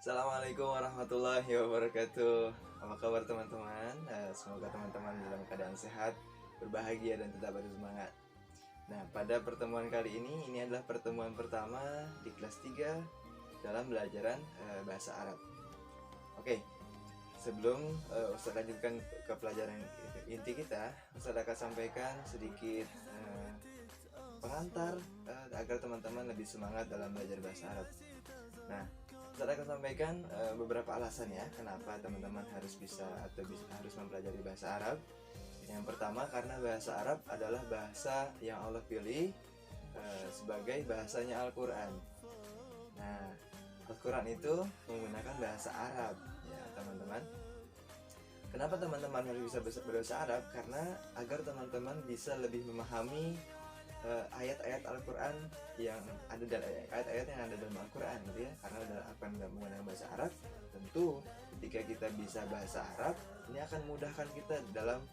Assalamualaikum warahmatullahi wabarakatuh. Apa kabar teman-teman? Semoga teman-teman dalam keadaan sehat, berbahagia dan tetap bersemangat. Nah, pada pertemuan kali ini adalah pertemuan pertama di kelas 3 dalam belajaran bahasa Arab. Oke, sebelum Ustaz lanjutkan ke pelajaran inti kita, Ustaz akan sampaikan sedikit pengantar agar teman-teman lebih semangat dalam belajar bahasa Arab. Nah, saya akan sampaikan beberapa alasan ya kenapa teman-teman harus harus mempelajari bahasa Arab. Yang pertama, karena bahasa Arab adalah bahasa yang Allah pilih sebagai bahasanya Al-Quran. Nah, Al-Quran itu menggunakan bahasa Arab ya teman-teman. Kenapa teman-teman harus bisa berbahasa Arab? Karena agar teman-teman bisa lebih memahami ayat-ayat Al-Quran yang ada dalam ayat-ayat yang ada dalam Al-Quran gitu ya. Karena akan menggunakan bahasa Arab, tentu ketika kita bisa bahasa Arab, ini akan memudahkan kita dalam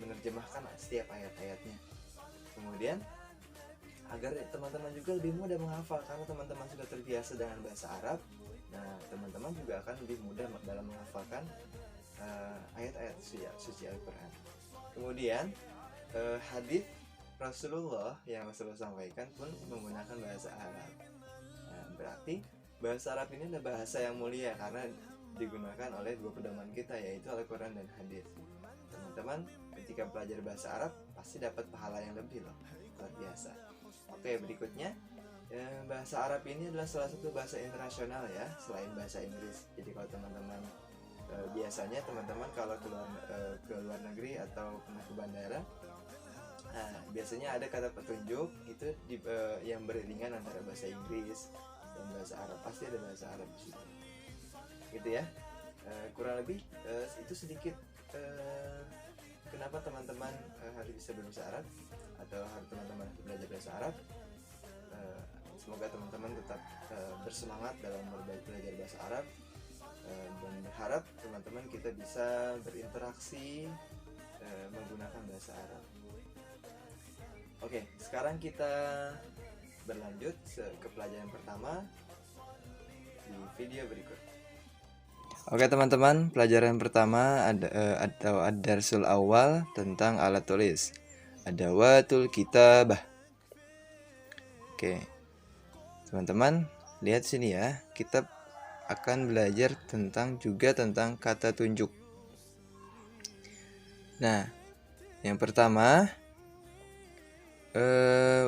menerjemahkan setiap ayat-ayatnya. Kemudian agar teman-teman juga lebih mudah menghafal, karena teman-teman sudah terbiasa dengan bahasa Arab. Nah, teman-teman juga akan lebih mudah dalam menghafalkan ayat-ayat suci Al-Quran. Kemudian hadis Rasulullah yang Rasulullah sampaikan pun menggunakan bahasa Arab. Nah, berarti bahasa Arab ini adalah bahasa yang mulia karena digunakan oleh dua pedoman kita, yaitu Al-Quran dan hadis. Teman-teman ketika belajar bahasa Arab pasti dapat pahala yang lebih loh, luar biasa. Oke, berikutnya bahasa Arab ini adalah salah satu bahasa internasional ya, selain bahasa Inggris. Jadi kalau teman-teman biasanya teman-teman kalau ke luar negeri atau pernah ke bandara, nah, biasanya ada kata petunjuk itu yang beriringan antara bahasa Inggris dan bahasa Arab. Pasti ada bahasa Arab di situ. Gitu ya. Kurang lebih itu sedikit kenapa teman-teman harus bisa berbahasa Arab atau harus teman-teman belajar bahasa Arab. Semoga teman-teman tetap bersemangat dalam belajar bahasa Arab dan berharap teman-teman kita bisa berinteraksi menggunakan bahasa Arab. Oke, sekarang kita berlanjut ke pelajaran pertama di video berikut. Oke teman-teman, pelajaran pertama atau ad-darsul awal tentang alat tulis. Adawatul kitabah. Oke, teman-teman lihat sini ya, kita akan belajar tentang kata tunjuk. Nah, yang pertama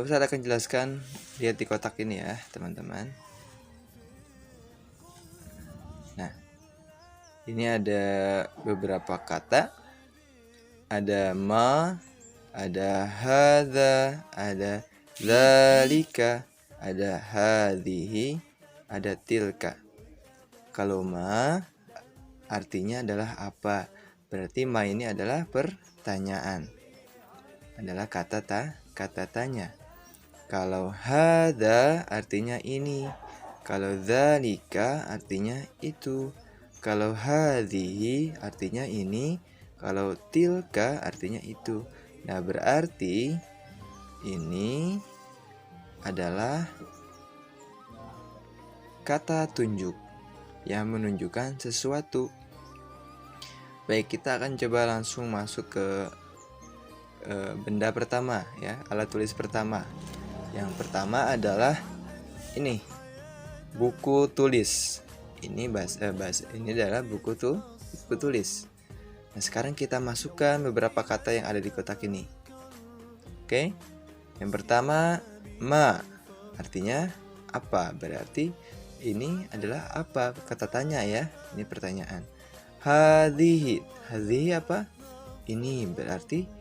Ustaz akan jelaskan, lihat di kotak ini ya teman-teman. Nah, ini ada beberapa kata, ada ma, ada hadza, ada zalika, ada hadhihi, ada tilka. Kalau ma artinya adalah apa, berarti ma ini adalah pertanyaan, adalah kata tanya. Kalau hadza artinya ini, kalau dzalika artinya itu, kalau hadhihi artinya ini, kalau tilka artinya itu. Nah, berarti ini adalah kata tunjuk yang menunjukkan sesuatu. Baik, kita akan coba langsung masuk ke benda pertama ya, alat tulis pertama. Yang pertama adalah ini, buku tulis. Ini ini adalah buku tulis. Nah, sekarang kita masukkan beberapa kata yang ada di kotak ini. Oke. Yang pertama, ma artinya apa, berarti ini adalah apa, kata tanya ya, ini pertanyaan. Hadhihi apa, ini berarti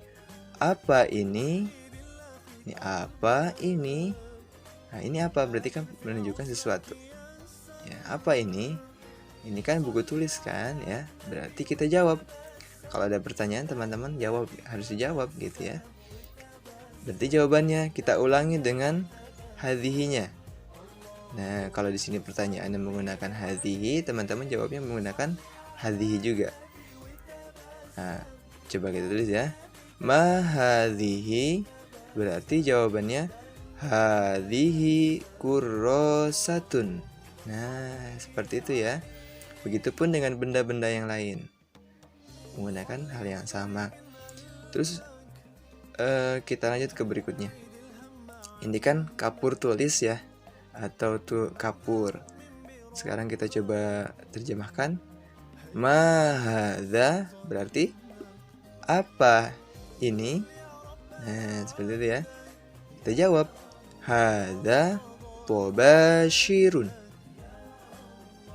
apa ini apa ini. Nah, ini apa, berarti kan menunjukkan sesuatu ya. Apa ini kan buku tulis kan ya, berarti kita jawab. Kalau ada pertanyaan teman-teman harus dijawab gitu ya. Berarti jawabannya kita ulangi dengan hadhihinya. Nah, kalau di sini pertanyaannya menggunakan hadhihi, teman-teman jawabnya menggunakan hadhihi juga. Nah, coba kita tulis ya. Ma hadhihi, berarti jawabannya hadhihi kurrosatun. Nah, seperti itu ya. Begitupun dengan benda-benda yang lain, menggunakan hal yang sama. Terus kita lanjut ke berikutnya. Ini kan kapur tulis ya, atau kapur. Sekarang kita coba terjemahkan. Ma hadza berarti apa ini? Nah, seperti itu ya. Kita jawab, hadza tobashirun.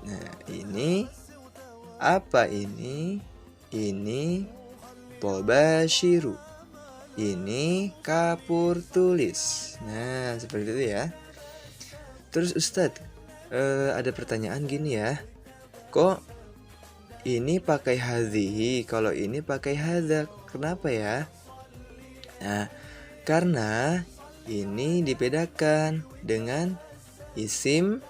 Nah, ini apa ini? Ini tobashiru. Ini kapur tulis. Nah, seperti itu ya. Terus Ustadz, ada pertanyaan gini ya. Kok ini pakai hadhihi, kalau ini pakai hadza? Kenapa ya? Nah, karena ini dibedakan dengan isim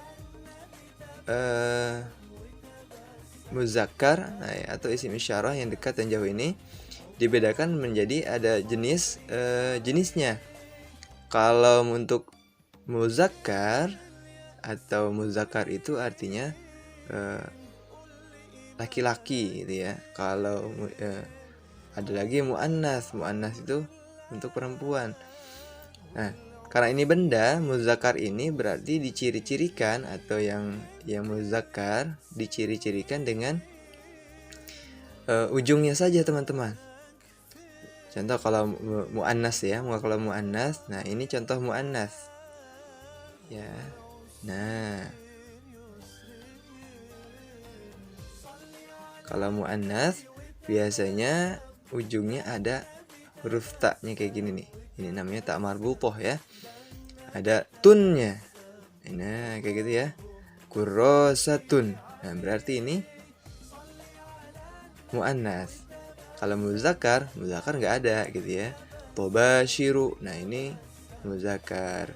muzakkar, atau isim isyarah yang dekat dan jauh ini dibedakan menjadi ada jenisnya. Kalau untuk muzakkar atau muzakkar itu artinya laki-laki gitu ya. Kalau ada lagi muannas itu untuk perempuan. Nah, karena ini benda, muzakkar ini berarti diciri-cirikan, atau yang muzakkar diciri-cirikan dengan ujungnya saja teman-teman. Contoh kalau muannas ya, kalau muannas, nah ini contoh muannas ya. Nah, kalau muannas biasanya ujungnya ada huruf ta-nya kayak gini nih. Ini namanya ta marbutoh ya. Ada tunnya. Nah, kayak gitu ya. Kurrosatun. Nah, berarti ini muannas. Kalau muzakkar nggak ada gitu ya. Tobashiru. Nah, ini muzakkar.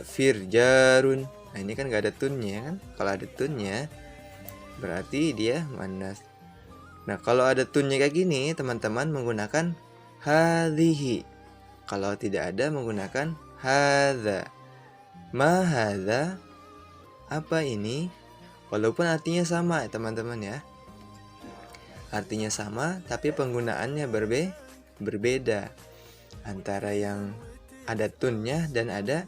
Firjarun. Nah, ini kan nggak ada tunnya kan. Kalau ada tunnya berarti dia muannas. Nah, kalau ada tunnya kayak gini, teman-teman menggunakan hadhihi. Kalau tidak ada menggunakan hadza. Ma hadza, apa ini? Walaupun artinya sama teman-teman ya. Artinya sama, tapi penggunaannya berbeda. Antara yang ada tunnya dan ada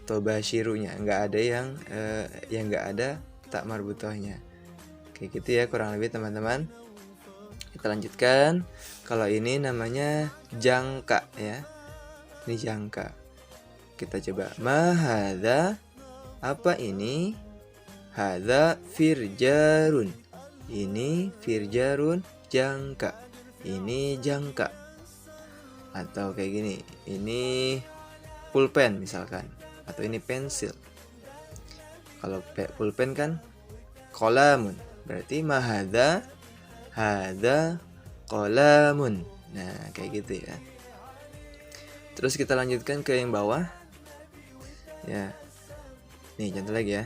tobashirunya. Nggak ada yang nggak ada tak marbutohnya. Kayak gitu ya kurang lebih teman-teman. Kita lanjutkan. Kalau ini namanya jangka ya. Ini jangka. Kita coba. Ma hadza, apa ini? Hadza firjarun. Ini firjarun, jangka. Ini jangka. Atau kayak gini. Ini pulpen misalkan. Atau ini pensil. Kalau pulpen kan qalamun. Berarti ma hadza qalamun. Nah, kayak gitu ya. Terus kita lanjutkan ke yang bawah. Ya. Nih, contoh lagi ya.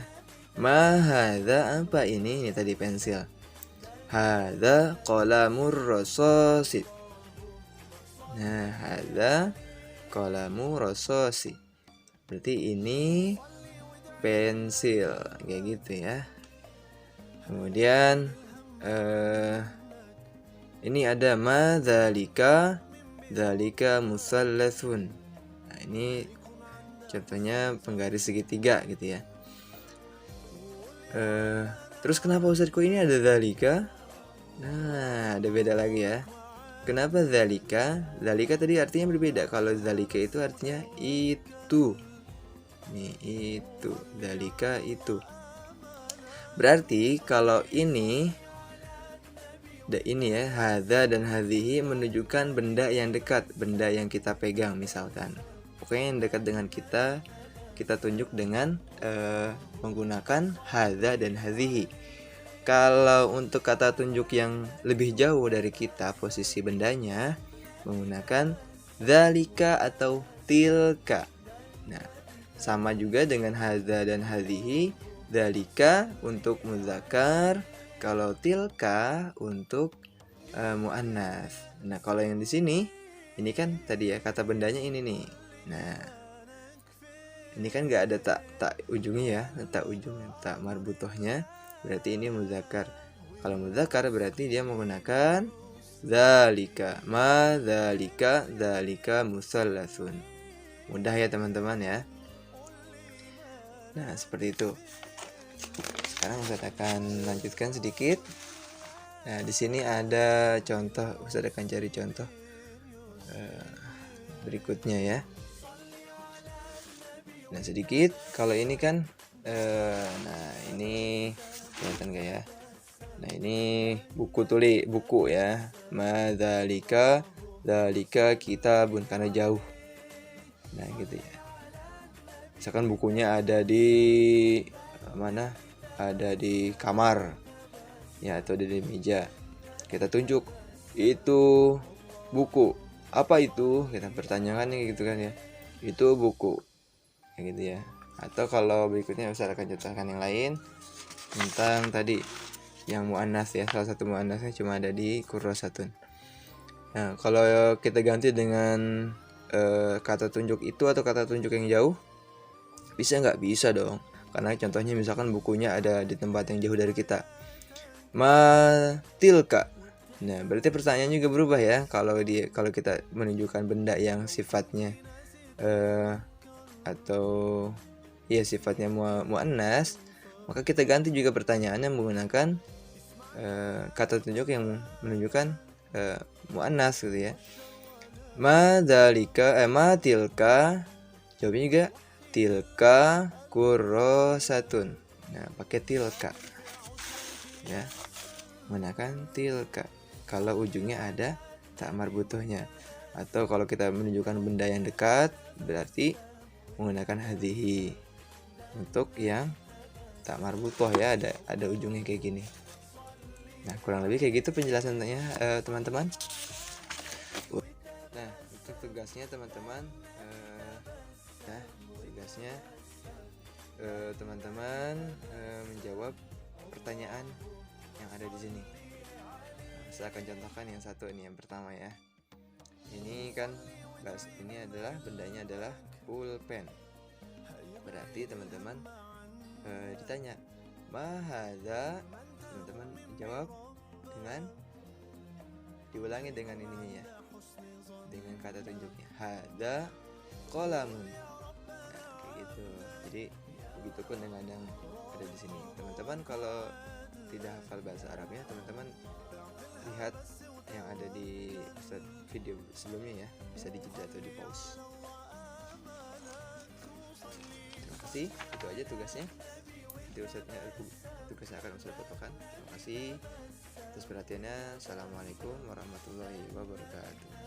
Ma hadza, apa ini? Ini tadi pensil. Hadza qalamur rasasid. Nah, hadza qalamur rasasid. Berarti ini pensil, kayak gitu ya. Kemudian ini ada ma dzalika musallasun. Nah, ini contohnya penggaris segitiga gitu ya. Terus kenapa Ustadz kok ini ada dzalika? Nah, ada beda lagi ya. Kenapa dzalika? Dzalika tadi artinya berbeda. Kalau dzalika itu artinya itu. Nih, itu. Dzalika itu. Berarti kalau ini ya, hadza dan hadhihi menunjukkan benda yang dekat, benda yang kita pegang misalkan. Pokoknya yang dekat dengan kita tunjuk dengan menggunakan hadza dan hadhihi. Kalau untuk kata tunjuk yang lebih jauh dari kita, posisi bendanya menggunakan dzalika atau tilka. Nah, sama juga dengan hadza dan hadhihi. Dzalika untuk muzakkar, kalau tilka untuk muannas. Nah, kalau yang di sini ini kan tadi ya kata bendanya ini nih. Nah, Ini kan nggak ada tak ujungnya ya, tak ujung tak marbutohnya, berarti ini muzakkar. Kalau muzakkar berarti dia menggunakan dzalika, ma dzalika musallasun. Mudah ya teman-teman ya. Nah, seperti itu. Sekarang Ustaz akan lanjutkan sedikit. Nah, di sini ada contoh, Ustaz akan cari contoh berikutnya ya. Nah, sedikit. Kalau ini kan nah ini kelihatan gak ya? Nah, ini buku ya. Madzalika dzalika kitabun, karena jauh. Nah, gitu ya. Misalkan bukunya ada di mana? Ada di kamar. Ya, atau di meja. Kita tunjuk itu buku. Apa itu? Kita pertanyakan gitu kan ya. Itu buku. Kayak gitu ya. Atau kalau berikutnya Ustaz akan contohkan yang lain tentang tadi yang muannas ya. Salah satu muannasnya cuma ada di kurrasatun. Nah, kalau kita ganti dengan kata tunjuk itu atau kata tunjuk yang jauh, bisa nggak? Bisa dong. Karena contohnya misalkan bukunya ada di tempat yang jauh dari kita. Matilka. Nah, berarti pertanyaan juga berubah ya. Kalau kita menunjukkan benda yang sifatnya atau ya sifatnya muannas, maka kita ganti juga pertanyaannya menggunakan kata tunjuk yang menunjukkan muannas gitu ya. Matilka, jawabnya juga tilka kurrosatun. Nah, pakai tilka ya, menggunakan tilka kalau ujungnya ada tak marbutohnya. Atau kalau kita menunjukkan benda yang dekat, berarti menggunakan hadhihi. Untuk yang tak marbutoh ya, ada ujungnya kayak gini. Nah, kurang lebih kayak gitu penjelasannya teman-teman. Nah, untuk tugasnya teman-teman teman-teman menjawab pertanyaan yang ada di sini. Saya akan contohkan yang satu ini, yang pertama ya. Ini kan ini adalah bendanya adalah pulpen. Berarti teman-teman ditanya mahadza, teman-teman jawab dengan diulangi dengan ininya ya, dengan kata tunjuknya hadza qalamun. Nah, kayak gitu. Jadi begitupun dengan yang ada di sini. Teman-teman kalau tidak hafal bahasa Arabnya, teman-teman lihat yang ada di video sebelumnya ya, bisa dijeda atau di pause. Terima kasih, itu aja tugasnya. Nanti tugasnya akan Ustaz fotokan. Terima kasih atas perhatiannya. Assalamualaikum warahmatullahi wabarakatuh.